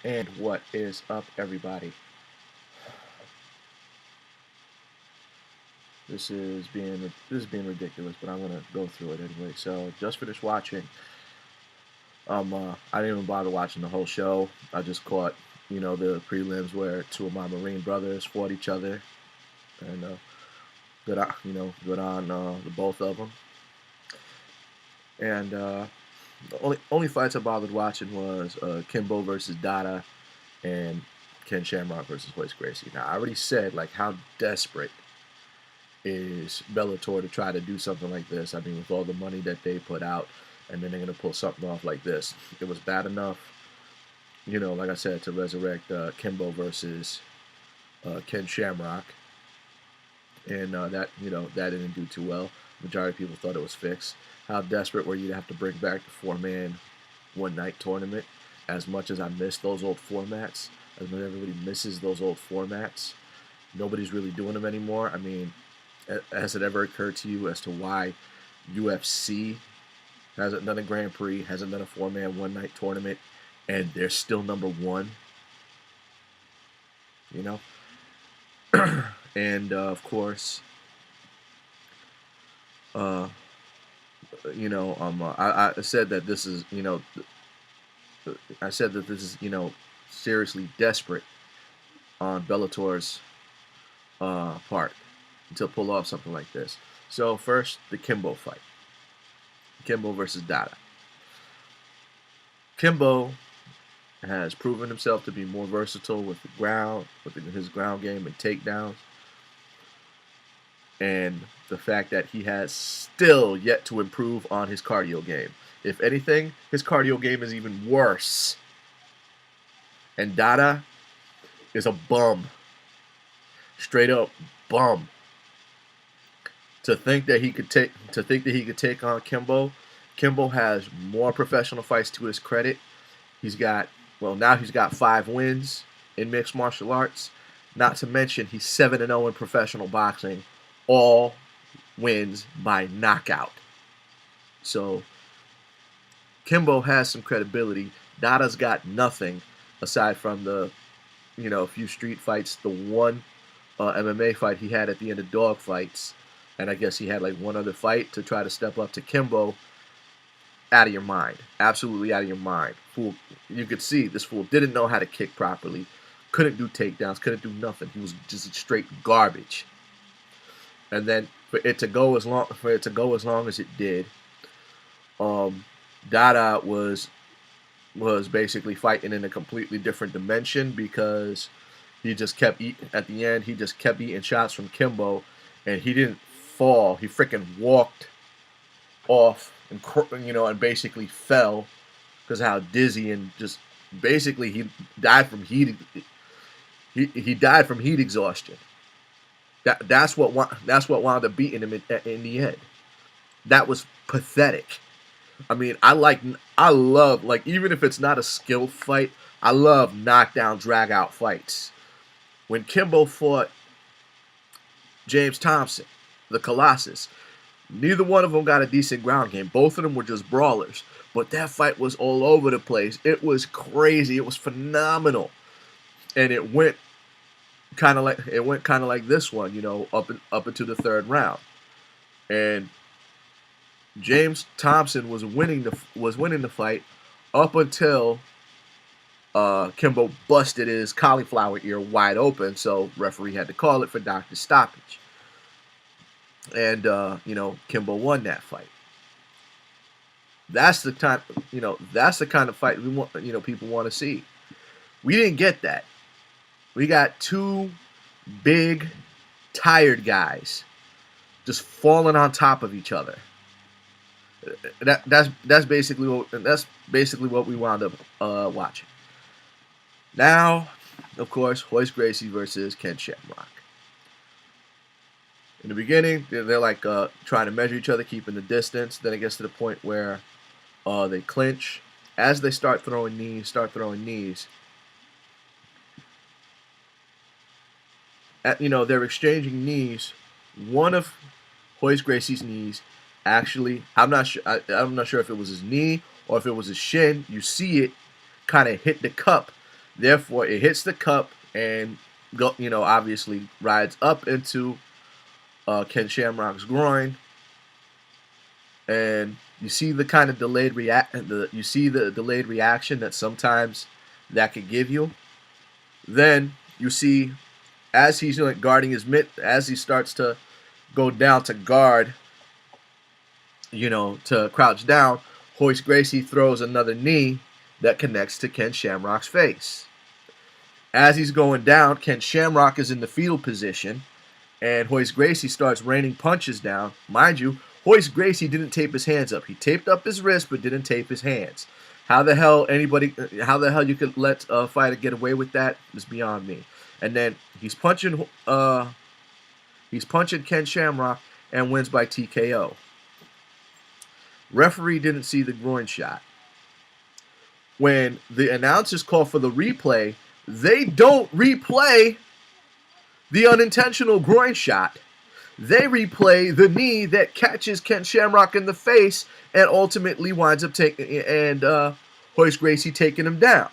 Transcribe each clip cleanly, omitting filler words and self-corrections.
And what is up, everybody? This is being ridiculous, but I'm gonna go through it anyway. So just finished watching. I didn't even bother watching the whole show. I just caught, the prelims where two of my Marine brothers fought each other, and good on the both of them. And the only fights I bothered watching was Kimbo versus Dada and Ken Shamrock versus Gracie. Now I already said like how desperate is Bellator to try to do something like this. I mean, with all the money that they put out, and then they're gonna pull something off like this. It was bad enough, like I said, to resurrect Kimbo versus Ken Shamrock, and that didn't do too well. Majority of people thought it was fixed. How desperate were you to have to bring back the four-man one-night tournament? As much as I miss those old formats, as much as everybody misses those old formats, nobody's really doing them anymore. I mean, has it ever occurred to you as to why UFC hasn't done a Grand Prix, hasn't done a four-man one-night tournament, and they're still number one? You know, and of course, I said that this is, seriously desperate on Bellator's part to pull off something like this. So first, the Kimbo fight. Kimbo versus Dada. Kimbo has proven himself to be more versatile with the ground, with his ground game and takedowns. And the fact that he has still yet to improve on his cardio game. If anything, his cardio game is even worse. And Dada is a bum. Straight up bum. To think that he could take on Kimbo. Kimbo has more professional fights to his credit. Now he's got 5 wins in mixed martial arts. Not to mention he's 7-0 in professional boxing. All wins by knockout. So Kimbo has some credibility. Dada's got nothing aside from the, a few street fights. The one MMA fight he had at the end of dog fights. And I guess he had like one other fight to try to step up to Kimbo. Out of your mind. Absolutely out of your mind. Fool, you could see this fool didn't know how to kick properly. Couldn't do takedowns. Couldn't do nothing. He was just straight garbage. And then for it to go as long as it did, Dada was basically fighting in a completely different dimension because he just kept eating. At the end, he just kept eating shots from Kimbo, and he didn't fall. He freaking walked off and basically fell because of how dizzy and just basically he died from heat. He died from heat exhaustion. That's what wound up beating him in the end. That was pathetic. I mean, I love even if it's not a skilled fight, I love knockdown drag out fights. When Kimbo fought James Thompson, the Colossus, neither one of them got a decent ground game. Both of them were just brawlers. But that fight was all over the place. It was crazy. It was phenomenal. And it went kind of like this one, up into the third round. And James Thompson was winning the fight up until Kimbo busted his cauliflower ear wide open, so referee had to call it for doctor stoppage. And Kimbo won that fight. That's the kind of fight we want, people want to see. We didn't get that. We got 2 big, tired guys just falling on top of each other. That's basically what we wound up watching. Now, of course, Gracie versus Ken Shamrock. In the beginning, they're like trying to measure each other, keeping the distance. Then it gets to the point where they clinch. As they start throwing knees, they're exchanging knees. One of Gracie's knees actually, I'm not sure if it was his knee or if it was his shin. You see it kind of hit the cup Therefore, it hits the cup and obviously rides up into Ken Shamrock's groin, and you see the kind of you see the delayed reaction that sometimes that could give you. Then you see, as he's guarding his mitt, as he starts to go down to guard, to crouch down, Royce Gracie throws another knee that connects to Ken Shamrock's face. As he's going down, Ken Shamrock is in the fetal position, and Royce Gracie starts raining punches down. Mind you, Royce Gracie didn't tape his hands up. He taped up his wrist, but didn't tape his hands. How the hell you could let a fighter get away with that is beyond me. And then he's punching Ken Shamrock and wins by TKO. Referee didn't see the groin shot. When the announcers call for the replay, they don't replay the unintentional groin shot. They replay the knee that catches Ken Shamrock in the face and ultimately winds up Royce Gracie taking him down.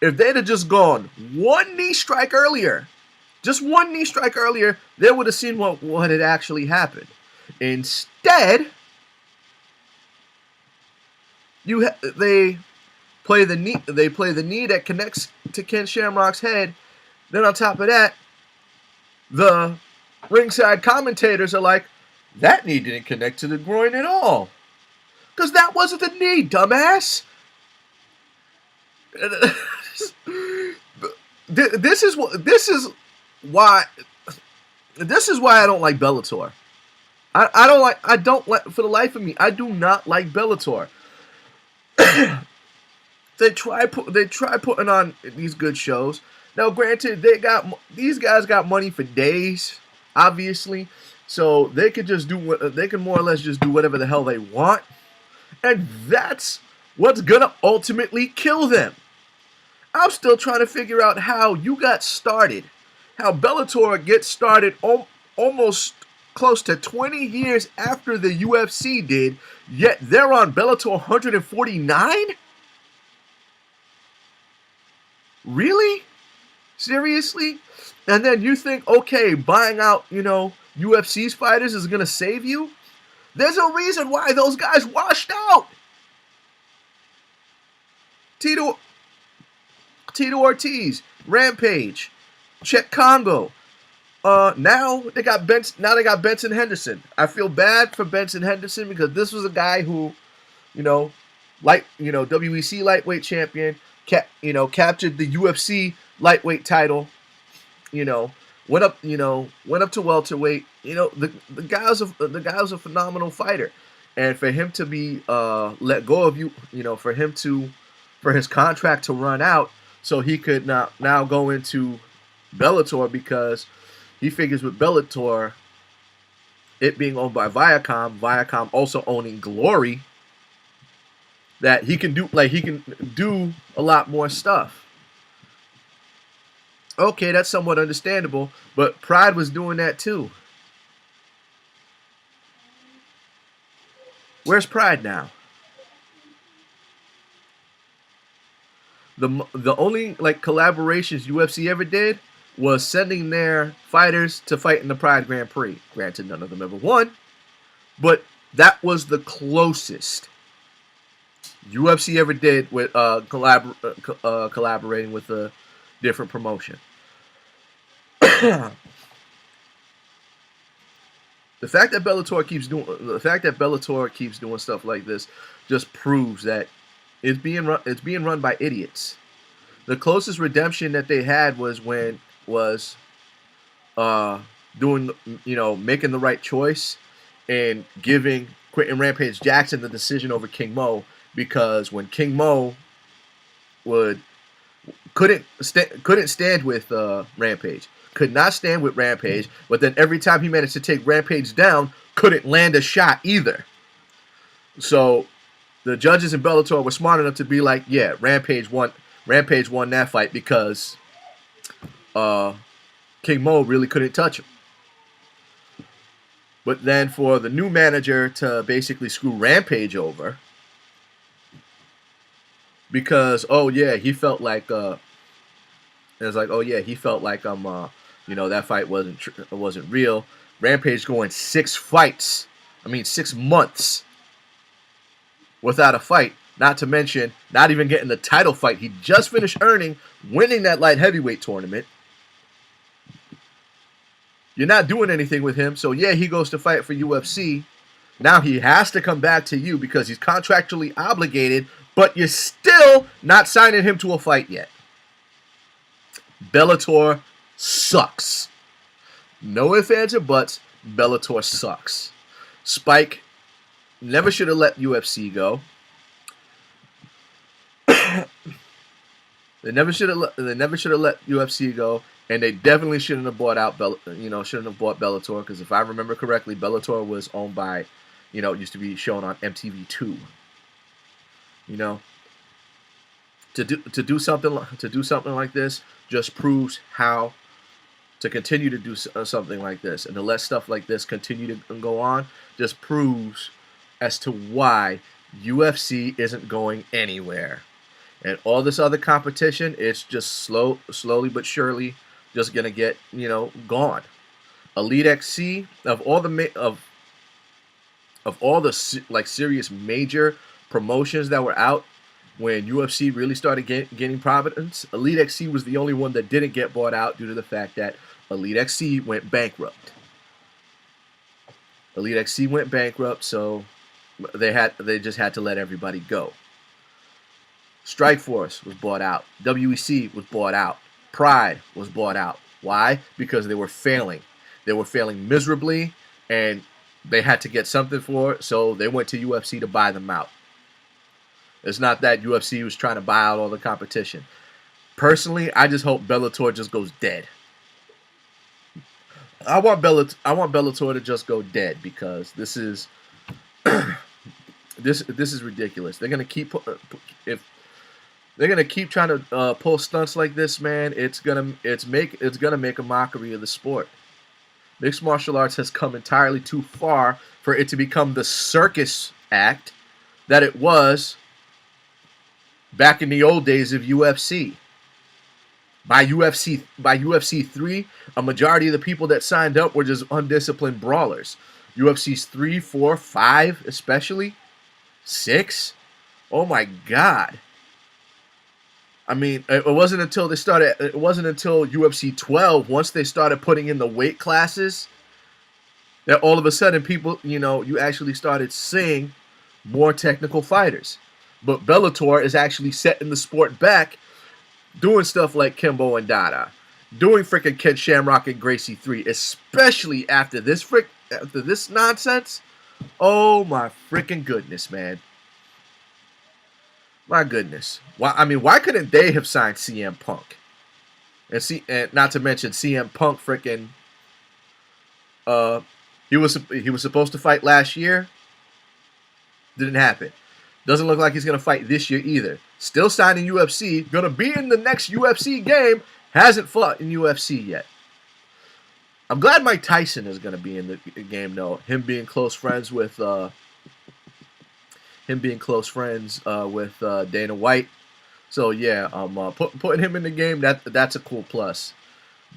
If they'd have just gone one knee strike earlier, they would have seen what had actually happened. Instead, they play the knee that connects to Ken Shamrock's head. Then on top of that, the ringside commentators are like, that knee didn't connect to the groin at all, because that wasn't the knee, dumbass. This is why I don't like Bellator. For the life of me, I do not like Bellator. They try putting on these good shows. Now, granted, these guys got money for days, obviously, so they can more or less just do whatever the hell they want, and that's what's gonna ultimately kill them. I'm still trying to figure out how you got started, how Bellator gets started almost close to 20 years after the UFC did, yet they're on Bellator 149? Really? Seriously? And then you think, okay, buying out, UFC's fighters is going to save you? There's a reason why those guys washed out. Tito Ortiz, Rampage, Chet Congo. Now they got Benson Henderson. I feel bad for Benson Henderson because this was a guy who, WEC lightweight champion, captured the UFC lightweight title, went up to welterweight. The guy was a phenomenal fighter, and for him to be let go of for his contract to run out, so he could now go into Bellator, because he figures with Bellator, it being owned by Viacom also owning Glory, that he can do a lot more stuff. Okay, that's somewhat understandable, but Pride was doing that too. Where's Pride now? The only collaborations UFC ever did was sending their fighters to fight in the Pride Grand Prix. Granted, none of them ever won, but that was the closest UFC ever did with collaborating with a different promotion. The fact that Bellator keeps doing stuff like this just proves that it's being run by idiots. The closest redemption that they had was making the right choice and giving Quentin Rampage Jackson the decision over King Mo, because when King Mo couldn't stand with Rampage, could not stand with Rampage, but then every time he managed to take Rampage down, couldn't land a shot either. So the judges in Bellator were smart enough to be like, yeah, Rampage won that fight because King Mo really couldn't touch him. But then for the new manager to basically screw Rampage over, because he felt like And it's like, oh yeah, he felt like that fight wasn't real. Rampage going 6 months without a fight. Not to mention, not even getting the title fight. He just finished winning that light heavyweight tournament. You're not doing anything with him, so yeah, he goes to fight for UFC. Now he has to come back to you because he's contractually obligated, but you're still not signing him to a fight yet. Bellator sucks. No ifs, ands, or buts. Bellator sucks. Spike never should have let UFC go. They never should have let UFC go, and they definitely shouldn't have bought out Bellator, because if I remember correctly, Bellator was owned by, it used to be shown on MTV2. To do something like this just proves how to continue to do something like this, and to let stuff like this continue to go on just proves as to why UFC isn't going anywhere. And all this other competition, it's just slowly but surely just gonna get gone. Elite XC, of all the like serious major promotions that were out when UFC really started gaining prominence, Elite XC was the only one that didn't get bought out due to the fact that Elite XC went bankrupt. Elite XC went bankrupt, so they just had to let everybody go. Strikeforce was bought out. WEC was bought out. Pride was bought out. Why? Because they were failing. They were failing miserably, and they had to get something for it, so they went to UFC to buy them out. It's not that UFC was trying to buy out all the competition. Personally, I just hope Bellator just goes dead. I want Bellator to just go dead, because this is this is ridiculous. They're gonna keep trying to pull stunts like this, man. It's gonna make a mockery of the sport. Mixed martial arts has come entirely too far for it to become the circus act that it was back in the old days of UFC. By UFC 3, a majority of the people that signed up were just undisciplined brawlers. UFC's 3, 4, 5, especially 6. Oh my God. I mean, it wasn't until UFC 12, once they started putting in the weight classes, that all of a sudden people, you actually started seeing more technical fighters. But Bellator is actually setting the sport back, doing stuff like Kimbo and Dada, doing freaking Ken Shamrock and Gracie 3, especially after this nonsense. Oh my freaking goodness, man. My goodness. Why couldn't they have signed CM Punk? And not to mention CM Punk freaking he was supposed to fight last year. Didn't happen. Doesn't look like he's going to fight this year either. Still signing UFC. Going to be in the next UFC game. Hasn't fought in UFC yet. I'm glad Mike Tyson is going to be in the game, though. Him being close friends with Dana White. So yeah, putting him in the game, that's a cool plus.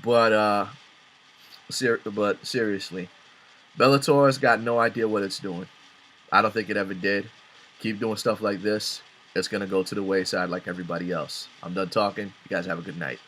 But seriously, Bellator's got no idea what it's doing. I don't think it ever did. Keep doing stuff like this, it's gonna go to the wayside like everybody else. I'm done talking. You guys have a good night.